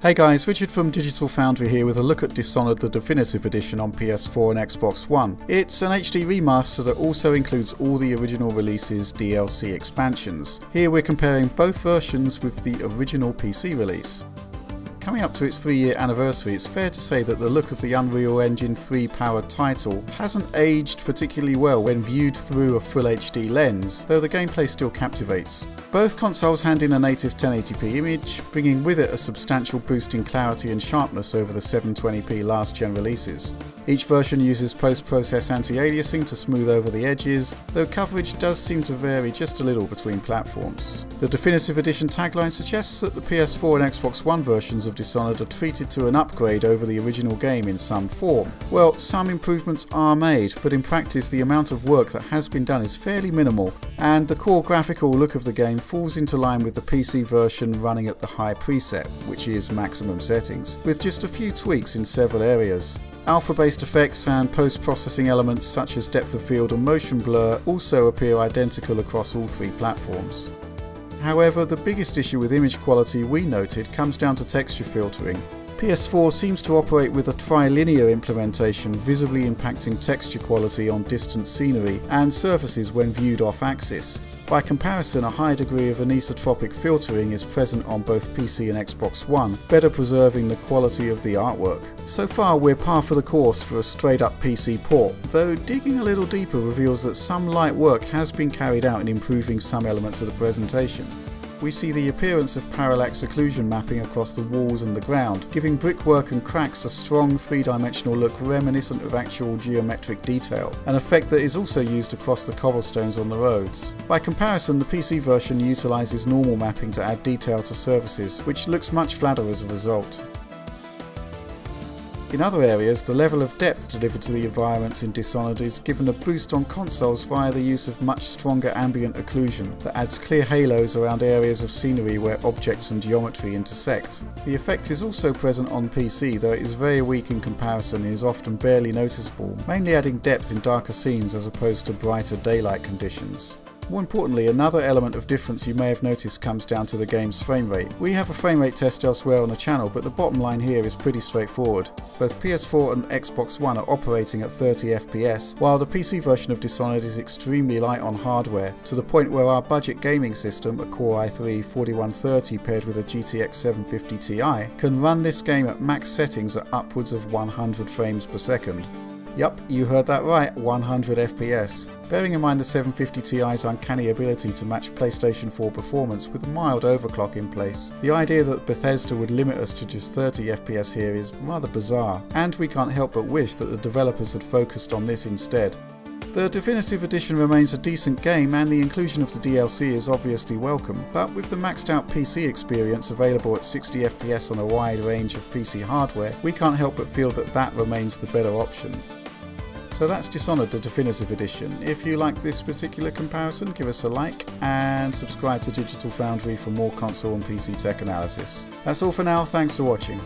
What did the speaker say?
Hey guys, Richard from Digital Foundry here with a look at Dishonored the Definitive Edition on PS4 and Xbox One. It's an HD remaster that also includes all the original releases' DLC expansions. Here we're comparing both versions with the original PC release. Coming up to its 3-year anniversary, it's fair to say that the look of the Unreal Engine 3 powered title hasn't aged particularly well when viewed through a full HD lens, though the gameplay still captivates. Both consoles hand in a native 1080p image, bringing with it a substantial boost in clarity and sharpness over the 720p last-gen releases. Each version uses post-process anti-aliasing to smooth over the edges, though coverage does seem to vary just a little between platforms. The Definitive Edition tagline suggests that the PS4 and Xbox One versions of Dishonored are treated to an upgrade over the original game in some form. Well, some improvements are made, but in practice the amount of work that has been done is fairly minimal, and the core graphical look of the game falls into line with the PC version running at the high preset, which is maximum settings, with just a few tweaks in several areas. Alpha-based effects and post-processing elements such as depth of field and motion blur also appear identical across all three platforms. However, the biggest issue with image quality we noted comes down to texture filtering. PS4 seems to operate with a trilinear implementation, visibly impacting texture quality on distant scenery and surfaces when viewed off-axis. By comparison, a high degree of anisotropic filtering is present on both PC and Xbox One, better preserving the quality of the artwork. So far we're par for the course for a straight-up PC port, though digging a little deeper reveals that some light work has been carried out in improving some elements of the presentation. We see the appearance of parallax occlusion mapping across the walls and the ground, giving brickwork and cracks a strong three-dimensional look reminiscent of actual geometric detail, an effect that is also used across the cobblestones on the roads. By comparison, the PC version utilises normal mapping to add detail to surfaces, which looks much flatter as a result. In other areas, the level of depth delivered to the environments in Dishonored is given a boost on consoles via the use of much stronger ambient occlusion that adds clear halos around areas of scenery where objects and geometry intersect. The effect is also present on PC, though it is very weak in comparison and is often barely noticeable, mainly adding depth in darker scenes as opposed to brighter daylight conditions. More importantly, another element of difference you may have noticed comes down to the game's frame rate. We have a frame rate test elsewhere on the channel, but the bottom line here is pretty straightforward. Both PS4 and Xbox One are operating at 30 FPS, while the PC version of Dishonored is extremely light on hardware, to the point where our budget gaming system, a Core i3-4130 paired with a GTX 750 Ti, can run this game at max settings at upwards of 100 frames per second. Yup, you heard that right, 100 FPS. Bearing in mind the 750 Ti's uncanny ability to match PlayStation 4 performance with a mild overclock in place, the idea that Bethesda would limit us to just 30 FPS here is rather bizarre, and we can't help but wish that the developers had focused on this instead. The Definitive Edition remains a decent game and the inclusion of the DLC is obviously welcome, but with the maxed out PC experience available at 60 FPS on a wide range of PC hardware, we can't help but feel that that remains the better option. So that's Dishonored the Definitive Edition. If you like this particular comparison, give us a like and subscribe to Digital Foundry for more console and PC tech analysis. That's all for now, thanks for watching.